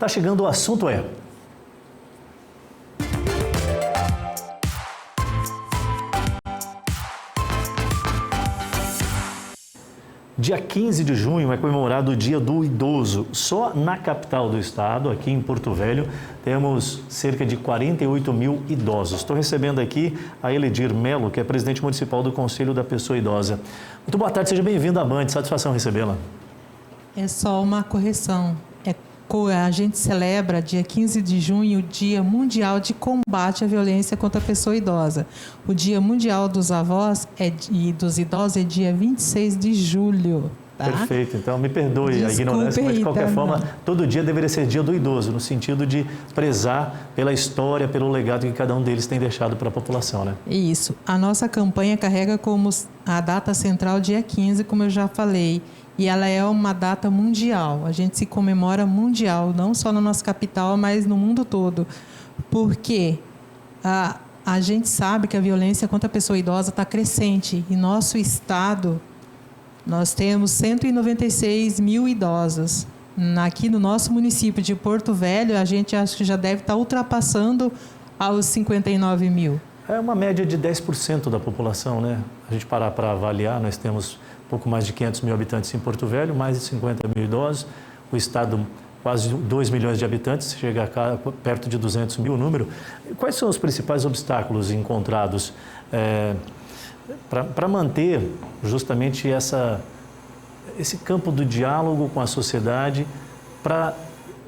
Tá chegando o assunto é... Dia 15 de junho é comemorado o Dia do Idoso. Só na capital do estado, aqui em Porto Velho, temos cerca de 48 mil idosos. Estou recebendo aqui a Eledir Melo, que é presidente municipal do Conselho da Pessoa Idosa. Muito boa tarde, seja bem-vindo à Band, satisfação recebê-la. É só uma correção. A gente celebra dia 15 de junho o Dia Mundial de Combate à Violência contra a Pessoa Idosa. O Dia Mundial dos Avós e dos Idosos é dia 26 de julho. Tá? Perfeito, então me perdoe a ignorância, mas de qualquer forma, todo dia deveria ser dia do idoso, no sentido de prezar pela história, pelo legado que cada um deles tem deixado para a população, né? Isso. A nossa campanha carrega como a data central dia 15, como eu já falei. E ela é uma data mundial. A gente se comemora mundial, não só na nossa capital, mas no mundo todo. Porque a gente sabe que a violência contra a pessoa idosa está crescente. Em nosso estado, nós temos 196 mil idosos. Aqui no nosso município de Porto Velho, a gente acho que já deve estar ultrapassando aos 59 mil. É uma média de 10% da população, né? A gente parar para avaliar, nós temos pouco mais de 500 mil habitantes em Porto Velho, mais de 50 mil idosos. O estado, quase 2 milhões de habitantes, chega a perto de 200 mil o número. Quais são os principais obstáculos encontrados para manter justamente esse campo do diálogo com a sociedade, para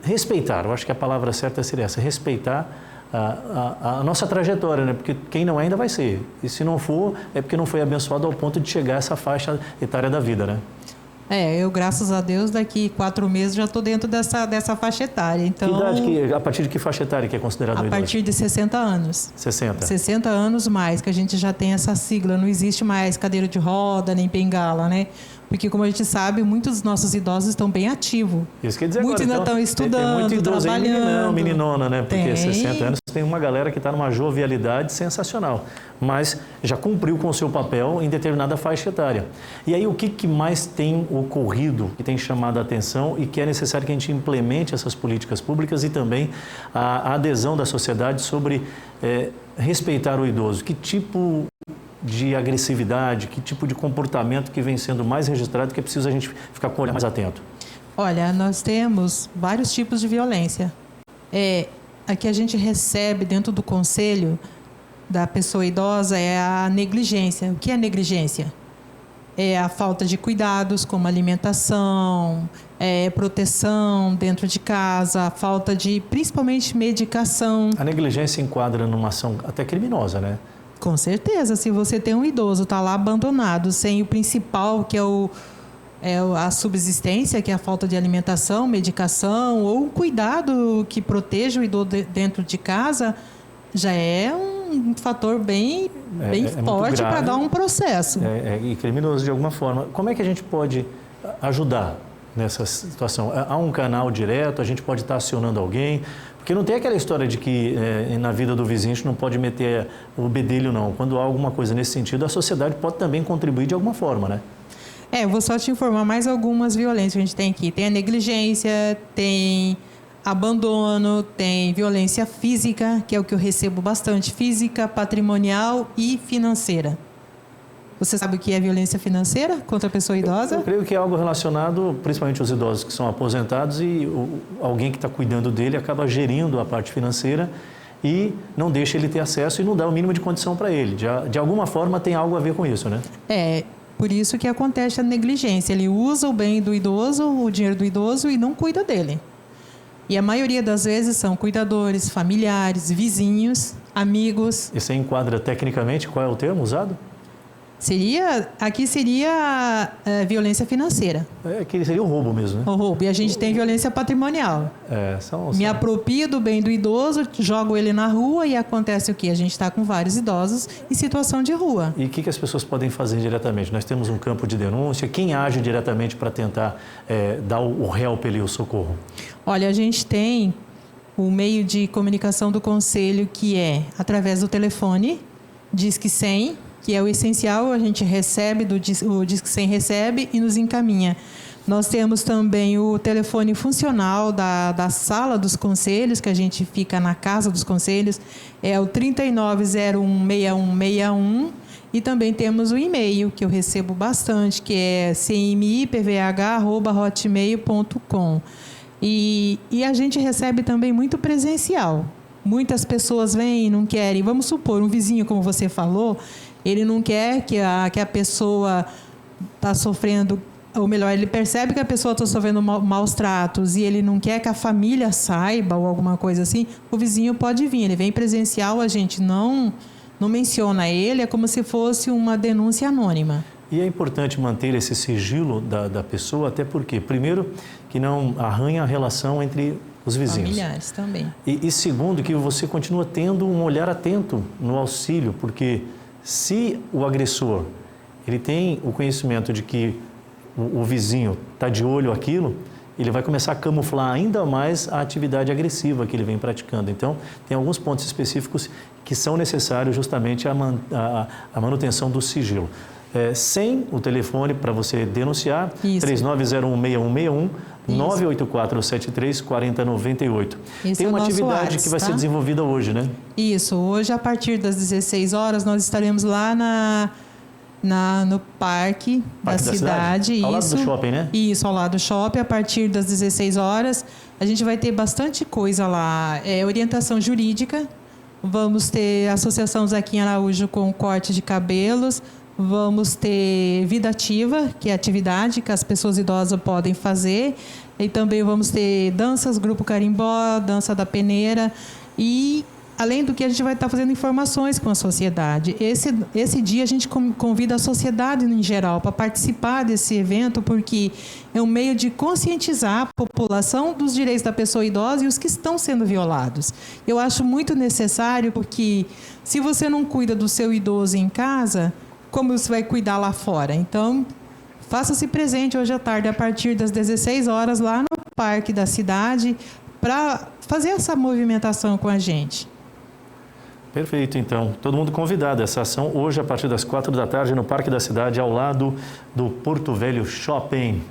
respeitar, eu acho que a palavra certa seria essa, respeitar a nossa trajetória, né? Porque quem não é ainda vai ser. E se não for, é porque não foi abençoado ao ponto de chegar a essa faixa etária da vida, né? Eu, graças a Deus, daqui 4 meses já estou dentro dessa faixa etária. Então, a partir de que faixa etária que é considerado idoso? A partir de 60 anos. 60. 60 anos mais, que a gente já tem essa sigla. Não existe mais cadeira de roda, nem bengala, né? Porque, como a gente sabe, muitos dos nossos idosos estão bem ativos. Isso quer dizer muitos agora, ainda estão estudando, tem muito idoso trabalhando. Aí, meninona, né? Porque 60 anos tem uma galera que está numa jovialidade sensacional, mas já cumpriu com o seu papel em determinada faixa etária. E aí, o que mais tem ocorrido, que tem chamado a atenção e que é necessário que a gente implemente essas políticas públicas e também a adesão da sociedade sobre respeitar o idoso? Que tipo de agressividade, que tipo de comportamento que vem sendo mais registrado, que é preciso a gente ficar com o olhar mais atento? Olha, nós temos vários tipos de violência. A que a gente recebe dentro do conselho da pessoa idosa é a negligência. O que é negligência? É a falta de cuidados, como alimentação, proteção dentro de casa, a falta de, principalmente, medicação. A negligência enquadra numa ação até criminosa, né? Com certeza. Se você tem um idoso, está lá abandonado, sem o principal, que é a subsistência, que é a falta de alimentação, medicação, ou cuidado que proteja o idoso dentro de casa, já é um fator bem forte para dar um processo. E criminoso de alguma forma. Como é que a gente pode ajudar nessa situação? Há um canal direto, a gente pode estar acionando alguém? Porque não tem aquela história de que na vida do vizinho a gente não pode meter o bedelho, não. Quando há alguma coisa nesse sentido, a sociedade pode também contribuir de alguma forma, né? Eu vou só te informar mais algumas violências que a gente tem aqui. Tem a negligência, tem abandono, tem violência física, que é o que eu recebo bastante, física, patrimonial e financeira. Você sabe o que é violência financeira contra a pessoa idosa? Eu creio que é algo relacionado, principalmente os idosos que são aposentados e alguém que está cuidando dele acaba gerindo a parte financeira e não deixa ele ter acesso e não dá o mínimo de condição para ele. De alguma forma tem algo a ver com isso, né? Por isso que acontece a negligência. Ele usa o bem do idoso, o dinheiro do idoso e não cuida dele. E a maioria das vezes são cuidadores, familiares, vizinhos, amigos. E você enquadra tecnicamente qual é o termo usado? Aqui seria violência financeira. Aqui seria o roubo mesmo, né? O roubo. E a gente tem violência patrimonial. Me apropio do bem do idoso, jogo ele na rua e acontece o quê? A gente está com vários idosos em situação de rua. E o que as pessoas podem fazer diretamente? Nós temos um campo de denúncia. Quem age diretamente para tentar dar o help ali, o socorro? Olha, a gente tem o meio de comunicação do conselho que é através do telefone, Disque 100, que é o essencial, a gente recebe, o Disque 100 recebe e nos encaminha. Nós temos também o telefone funcional da sala dos conselhos, que a gente fica na casa dos conselhos, é o 39016161. E também temos o e-mail, que eu recebo bastante, que é cmipvh@hotmail.com. E a gente recebe também muito presencial. Muitas pessoas vêm e não querem. Vamos supor, um vizinho, como você falou, ele não quer que a pessoa está sofrendo, ou melhor, ele percebe que a pessoa está sofrendo maus tratos e ele não quer que a família saiba ou alguma coisa assim, o vizinho pode vir. Ele vem presencial, a gente não menciona ele, é como se fosse uma denúncia anônima. E é importante manter esse sigilo da pessoa, até porque, primeiro, que não arranha a relação entre os vizinhos. Familiares também. E segundo, que você continua tendo um olhar atento no auxílio, porque se o agressor ele tem o conhecimento de que o vizinho está de olho aquilo, ele vai começar a camuflar ainda mais a atividade agressiva que ele vem praticando. Então, tem alguns pontos específicos que são necessários justamente a manutenção do sigilo. Sem o telefone para você denunciar, 39016161, 984734098. Tem uma atividade que vai ser desenvolvida hoje, né? Isso, hoje a partir das 16 horas nós estaremos lá no parque da cidade. Ao lado do shopping, né? Isso, ao lado do shopping, a partir das 16 horas. A gente vai ter bastante coisa lá. Orientação jurídica, vamos ter Associação Zaquim Araújo com corte de cabelos, vamos ter vida ativa, que é atividade que as pessoas idosas podem fazer, e também vamos ter danças, grupo carimbó, dança da peneira, e além do que a gente vai estar fazendo informações com a sociedade. Esse dia a gente convida a sociedade em geral para participar desse evento, porque é um meio de conscientizar a população dos direitos da pessoa idosa e os que estão sendo violados. Eu acho muito necessário, porque se você não cuida do seu idoso em casa, como você vai cuidar lá fora? Então, faça-se presente hoje à tarde, a partir das 16 horas, lá no parque da cidade, para fazer essa movimentação com a gente. Perfeito, então. Todo mundo convidado. Essa ação hoje, a partir das 4 da tarde, no Parque da Cidade, ao lado do Porto Velho Shopping.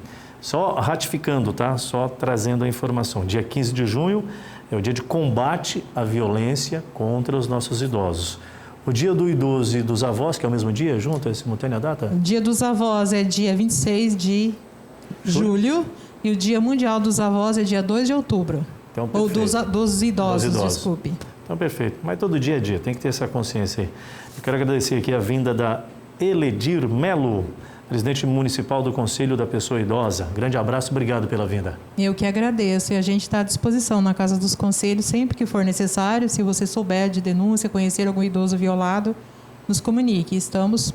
Só ratificando, tá? Só trazendo a informação. Dia 15 de junho é o dia de combate à violência contra os nossos idosos. O dia do idoso e dos avós, que é o mesmo dia, junto, é simultânea a data? O dia dos avós é dia 26 de julho e o dia mundial dos avós é dia 2 de outubro. Então, ou dos idosos, desculpe. Então, perfeito. Mas todo dia é dia, tem que ter essa consciência aí. Eu quero agradecer aqui a vinda da Eledir Melo, presidente municipal do Conselho da Pessoa Idosa. Grande abraço, obrigado pela vinda. Eu que agradeço, e a gente está à disposição na Casa dos Conselhos sempre que for necessário. Se você souber de denúncia, conhecer algum idoso violado, nos comunique. Estamos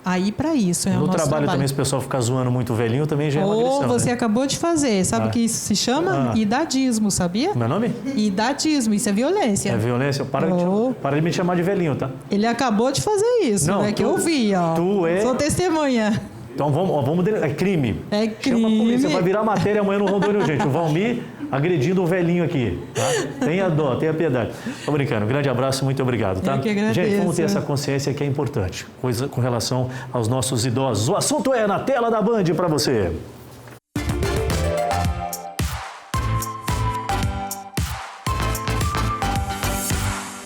aí para isso. No trabalho também, se o pessoal ficar zoando muito velhinho, também já é uma agressão. Ou você acabou de fazer, sabe o que isso se chama? Idadismo, sabia? Meu nome? Idadismo, isso é violência. É violência? Para de me chamar de velhinho, tá? Ele acabou de fazer isso, não, né? Que eu vi, ó. Sou testemunha. Então vamos é crime. É crime. Chama a polícia, vai virar matéria amanhã no Rondônia, gente. O Valmir agredindo um velhinho aqui, tá? Tenha dó, tenha piedade. Tô brincando. Um grande abraço, muito obrigado, tá? Eu que agradeço. Gente, vamos ter essa consciência que é importante, coisa com relação aos nossos idosos. O assunto é na tela da Band para você.